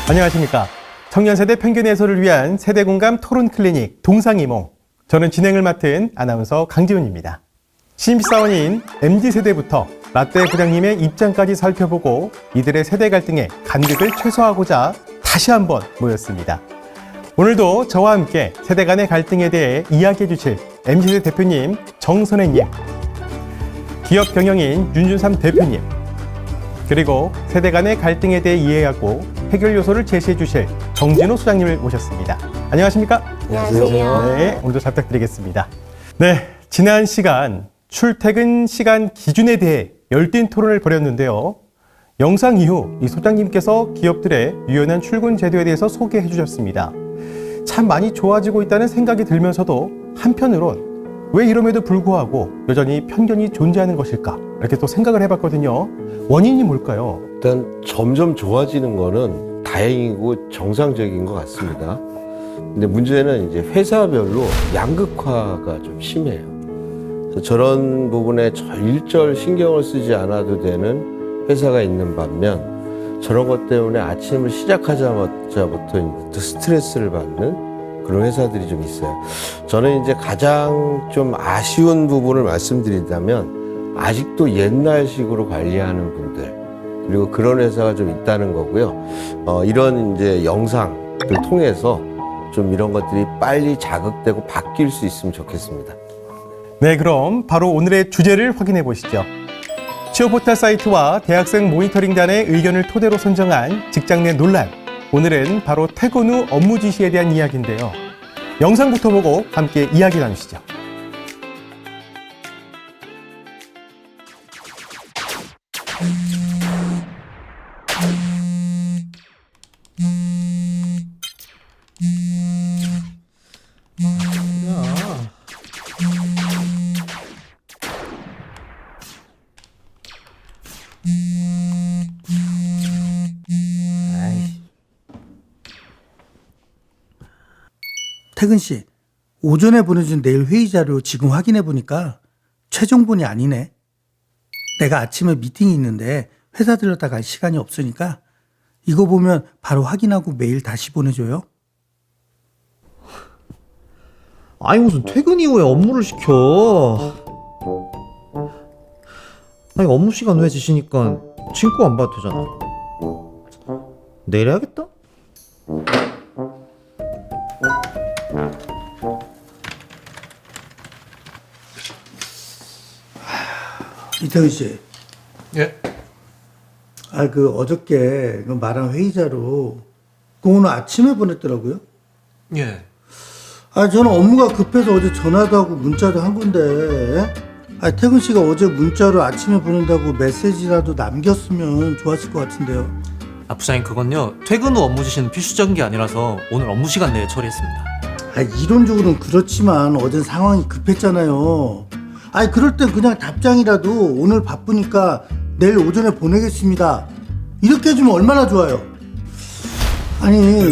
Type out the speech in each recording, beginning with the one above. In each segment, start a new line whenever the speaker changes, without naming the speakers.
안녕하십니까. 청년세대 편견 해소를 위한 세대공감 토론 클리닉 동상이몽. 저는 진행을 맡은 아나운서 강지훈입니다. 신입사원인 MZ세대부터 라떼 부장님의 입장까지 살펴보고 이들의 세대 갈등의 간극을 최소화하고자 다시 한번 모였습니다. 오늘도 저와 함께 세대 간의 갈등에 대해 이야기해 주실 MZ세대 대표님 정선혜님, 기업 경영인 윤준삼 대표님, 그리고 세대 간의 갈등에 대해 이해하고 해결 요소를 제시해 주실 정진호 소장님을 모셨습니다. 안녕하십니까?
안녕하세요.
네, 오늘도 잘 부탁드리겠습니다. 네, 지난 시간 출퇴근 시간 기준에 대해 열띤 토론을 벌였는데요. 영상 이후 이 소장님께서 기업들의 유연한 출근 제도에 대해서 소개해 주셨습니다. 참 많이 좋아지고 있다는 생각이 들면서도 한편으론 왜 이럼에도 불구하고 여전히 편견이 존재하는 것일까? 이렇게 또 생각을 해봤거든요. 원인이 뭘까요?
일단 점점 좋아지는 거는 다행이고 정상적인 것 같습니다. 근데 문제는 이제 회사별로 양극화가 좀 심해요. 그래서 저런 부분에 일절 신경을 쓰지 않아도 되는 회사가 있는 반면 저런 것 때문에 아침을 시작하자마자부터 스트레스를 받는 그런 회사들이 좀 있어요. 저는 이제 가장 좀 아쉬운 부분을 말씀드린다면 아직도 옛날식으로 관리하는 분들, 그리고 그런 회사가 좀 있다는 거고요. 이런 이제 영상을 통해서 좀 이런 것들이 빨리 자극되고 바뀔 수 있으면 좋겠습니다.
네, 그럼 바로 오늘의 주제를 확인해 보시죠. 취업포털 사이트와 대학생 모니터링단의 의견을 토대로 선정한 직장 내 논란. 오늘은 바로 퇴근 후 업무 지시에 대한 이야기인데요. 영상부터 보고 함께 이야기 나누시죠.
태근 씨, 오전에 보내준 내일 회의 자료 지금 확인해 보니까 최종본이 아니네. 내가 아침에 미팅이 있는데 회사 들렀다 갈 시간이 없으니까 이거 보면 바로 확인하고 메일 다시 보내줘요.
아니 무슨 퇴근 이후에 업무를 시켜. 아니 업무 시간 후에 지시니까 친구 안 봐도 되잖아. 내일 해야겠다.
이태근 씨.
예.
어저께 그 말한 회의 자료 그거 오늘 아침에 보냈더라고요.
예.
저는 업무가 급해서 어제 전화도 하고 문자도 한 건데 태근 씨가 어제 문자로 아침에 보낸다고 메시지라도 남겼으면 좋았을 것 같은데요.
부장님 그건요 퇴근 후 업무 지시는 필수적인 게 아니라서 오늘 업무 시간 내에 처리했습니다.
이론적으로는 그렇지만 어젠 상황이 급했잖아요. 그럴 땐 그냥 답장이라도 오늘 바쁘니까 내일 오전에 보내겠습니다 이렇게 해주면 얼마나 좋아요.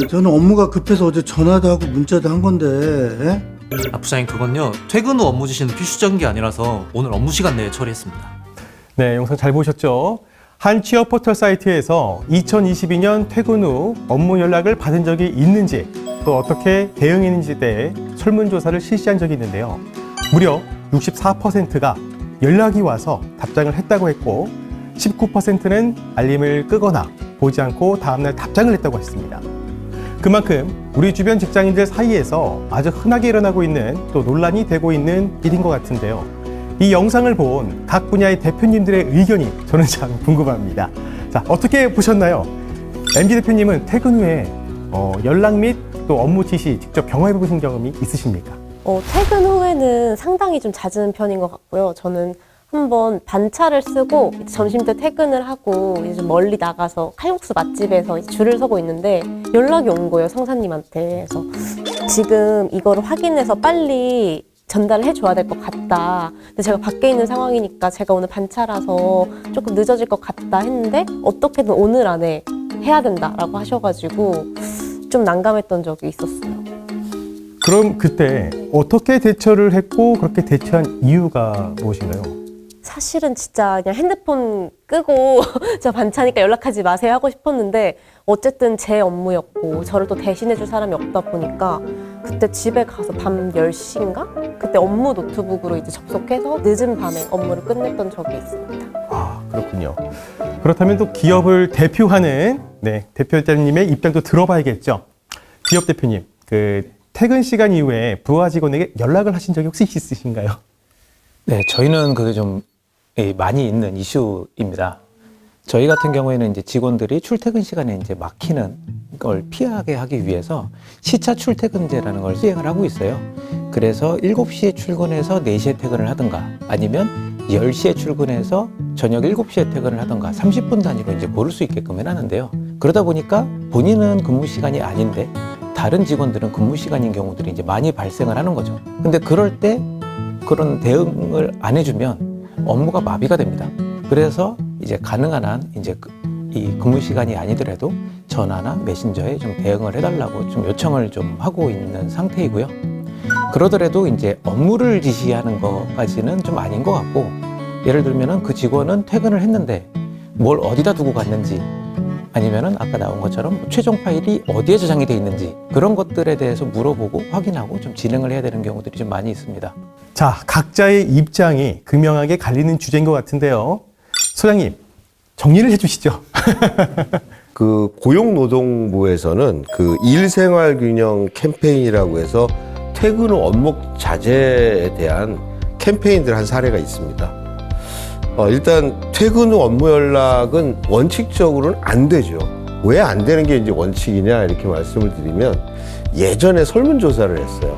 저는 업무가 급해서 어제 전화도 하고 문자도 한 건데
부장님 그건요 퇴근 후 업무 지시는 필수적인 게 아니라서 오늘 업무 시간 내에 처리했습니다.
네, 영상 잘 보셨죠? 한 취업 포털 사이트에서 2022년 퇴근 후 업무 연락을 받은 적이 있는지 또 어떻게 대응했는지에 대해 설문조사를 실시한 적이 있는데요. 무려 64%가 연락이 와서 답장을 했다고 했고 19%는 알림을 끄거나 보지 않고 다음날 답장을 했다고 했습니다. 그만큼 우리 주변 직장인들 사이에서 아주 흔하게 일어나고 있는 또 논란이 되고 있는 일인 것 같은데요. 이 영상을 본 각 분야의 대표님들의 의견이 저는 참 궁금합니다. 자, 어떻게 보셨나요? MZ 대표님은 퇴근 후에 연락 및 또 업무 지시 직접 경험해 보신 경험이 있으십니까?
퇴근 후에는 상당히 좀 잦은 편인 것 같고요. 저는 한번 반차를 쓰고 점심 때 퇴근을 하고 이제 좀 멀리 나가서 칼국수 맛집에서 이제 줄을 서고 있는데 연락이 온 거예요, 상사님한테. 그래서 지금 이거를 확인해서 빨리 전달을 해줘야 될 것 같다. 근데 제가 밖에 있는 상황이니까 제가 오늘 반차라서 조금 늦어질 것 같다 했는데 어떻게든 오늘 안에 해야 된다라고 하셔가지고 좀 난감했던 적이 있었어요.
그럼 그때 어떻게 대처를 했고 그렇게 대처한 이유가 무엇인가요?
사실은 진짜 그냥 핸드폰 끄고 저 반차니까 연락하지 마세요 하고 싶었는데 어쨌든 제 업무였고 저를 또 대신해줄 사람이 없다 보니까 그때 집에 가서 밤 10시인가? 그때 업무 노트북으로 이제 접속해서 늦은 밤에 업무를 끝냈던 적이 있습니다.
아, 그렇군요. 그렇다면 또 기업을 대표하는 대표자님의 입장도 들어봐야겠죠. 기업 대표님, 그 퇴근 시간 이후에 부하 직원에게 연락을 하신 적이 혹시 있으신가요?
네, 저희는 그게 좀 많이 있는 이슈입니다. 저희 같은 경우에는 이제 직원들이 출퇴근 시간에 이제 막히는 걸 피하게 하기 위해서 시차 출퇴근제라는 걸 시행을 하고 있어요. 그래서 7시에 출근해서 4시에 퇴근을 하든가 아니면 10시에 출근해서 저녁 7시에 퇴근을 하든가 30분 단위로 이제 고를 수 있게끔 해놨는데요. 그러다 보니까 본인은 근무 시간이 아닌데 다른 직원들은 근무 시간인 경우들이 이제 많이 발생을 하는 거죠. 근데 그럴 때 그런 대응을 안 해주면 업무가 마비가 됩니다. 그래서 이제 가능한 한 이제 이 근무 시간이 아니더라도 전화나 메신저에 좀 대응을 해달라고 좀 요청을 좀 하고 있는 상태이고요. 그러더라도 이제 업무를 지시하는 것까지는 좀 아닌 것 같고, 예를 들면은 그 직원은 퇴근을 했는데 뭘 어디다 두고 갔는지, 아니면은 아까 나온 것처럼 최종 파일이 어디에 저장이 돼 있는지 그런 것들에 대해서 물어보고 확인하고 좀 진행을 해야 되는 경우들이 좀 많이 있습니다.
자, 각자의 입장이 극명하게 갈리는 주제인 것 같은데요. 소장님, 정리를 해주시죠.
그 고용노동부에서는 그 일생활균형 캠페인이라고 해서 퇴근 후 업무 자제에 대한 캠페인들 한 사례가 있습니다. 일단 퇴근 후 업무 연락은 원칙적으로는 안 되죠. 왜 안 되는 게 이제 원칙이냐 이렇게 말씀을 드리면, 예전에 설문조사를 했어요.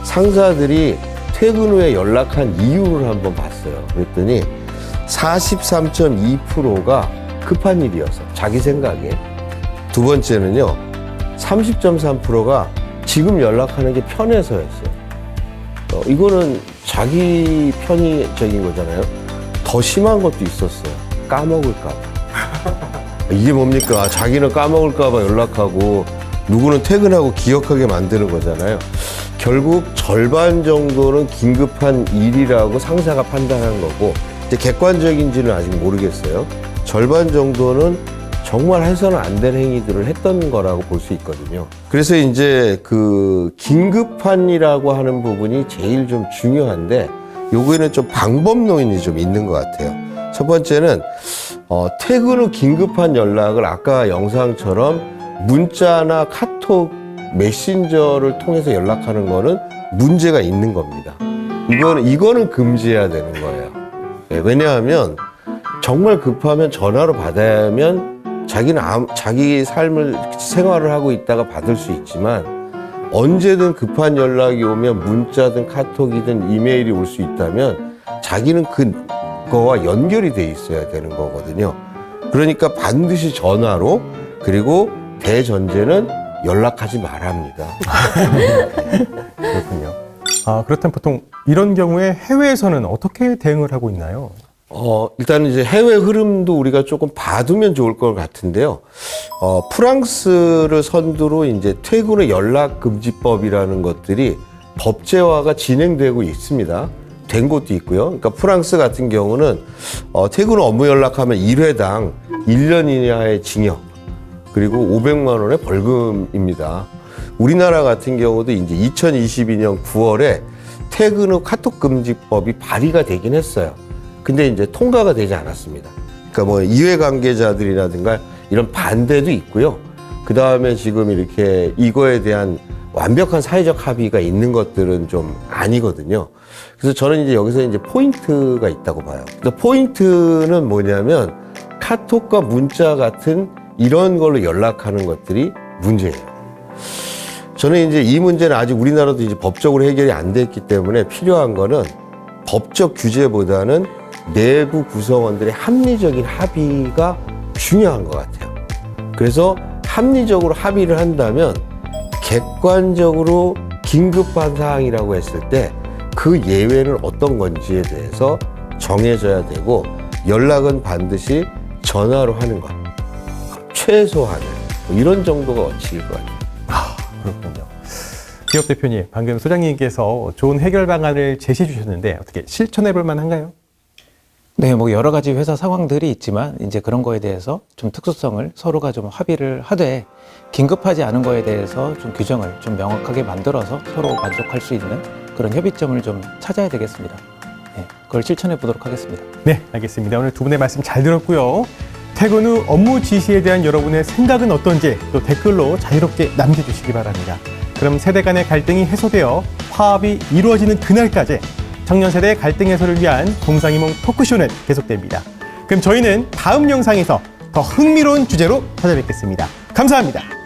상사들이 퇴근 후에 연락한 이유를 한번 봤어요. 그랬더니 43.2%가 급한 일이어서, 자기 생각에. 두 번째는요, 30.3%가 지금 연락하는 게 편해서였어요. 이거는 자기 편의적인 거잖아요. 더 심한 것도 있었어요. 까먹을까 봐. 이게 뭡니까? 자기는 까먹을까 봐 연락하고 누구는 퇴근하고 기억하게 만드는 거잖아요. 결국 절반 정도는 긴급한 일이라고 상사가 판단한 거고, 이제 객관적인지는 아직 모르겠어요. 절반 정도는 정말 해서는 안 될 행위들을 했던 거라고 볼 수 있거든요. 그래서 이제 그 긴급한이라고 하는 부분이 제일 좀 중요한데, 요거에는 좀 방법론이 좀 있는 것 같아요. 첫 번째는 퇴근 후 긴급한 연락을 아까 영상처럼 문자나 카톡, 메신저를 통해서 연락하는 거는 문제가 있는 겁니다. 이거는 금지해야 되는 거예요. 네, 왜냐하면 정말 급하면 전화로 받아야 하면 자기는 자기 생활을 하고 있다가 받을 수 있지만, 언제든 급한 연락이 오면 문자든 카톡이든 이메일이 올 수 있다면 자기는 그거와 연결이 돼 있어야 되는 거거든요. 그러니까 반드시 전화로, 그리고 대전제는 연락하지 말합니다.
그렇군요. 아, 그렇다면 보통 이런 경우에 해외에서는 어떻게 대응을 하고 있나요?
일단 이제 해외 흐름도 우리가 조금 봐두면 좋을 것 같은데요. 프랑스를 선두로 이제 퇴근 후 연락금지법이라는 것들이 법제화가 진행되고 있습니다. 된 곳도 있고요. 그러니까 프랑스 같은 경우는 퇴근 후 업무 연락하면 1회당 1년 이하의 징역, 그리고 500만 원의 벌금입니다. 우리나라 같은 경우도 이제 2022년 9월에 퇴근 후 카톡 금지법이 발의가 되긴 했어요. 근데 이제 통과가 되지 않았습니다. 그러니까 뭐 이해관계자들이라든가 이런 반대도 있고요. 그 다음에 지금 이렇게 이거에 대한 완벽한 사회적 합의가 있는 것들은 좀 아니거든요. 그래서 저는 이제 여기서 이제 포인트가 있다고 봐요. 그러니까 포인트는 뭐냐면 카톡과 문자 같은 이런 걸로 연락하는 것들이 문제예요. 저는 이제 이 문제는 아직 우리나라도 이제 법적으로 해결이 안 됐기 때문에 필요한 거는 법적 규제보다는 내부 구성원들의 합리적인 합의가 중요한 것 같아요. 그래서 합리적으로 합의를 한다면 객관적으로 긴급한 사항이라고 했을 때 그 예외는 어떤 건지에 대해서 정해져야 되고, 연락은 반드시 전화로 하는 것, 최소한은 이런 정도가 원칙일 것 같아요.
그렇군요. 기업 대표님, 방금 소장님께서 좋은 해결 방안을 제시해 주셨는데 어떻게 실천해 볼 만한가요?
네, 뭐 여러 가지 회사 상황들이 있지만 이제 그런 거에 대해서 좀 특수성을 서로가 좀 합의를 하되 긴급하지 않은 거에 대해서 좀 규정을 좀 명확하게 만들어서 서로 만족할 수 있는 그런 협의점을 좀 찾아야 되겠습니다. 네, 그걸 실천해 보도록 하겠습니다.
네, 알겠습니다. 오늘 두 분의 말씀 잘 들었고요. 퇴근 후 업무 지시에 대한 여러분의 생각은 어떤지 또 댓글로 자유롭게 남겨주시기 바랍니다. 그럼 세대 간의 갈등이 해소되어 화합이 이루어지는 그날까지 청년 세대의 갈등 해소를 위한 동상이몽 토크쇼는 계속됩니다. 그럼 저희는 다음 영상에서 더 흥미로운 주제로 찾아뵙겠습니다. 감사합니다.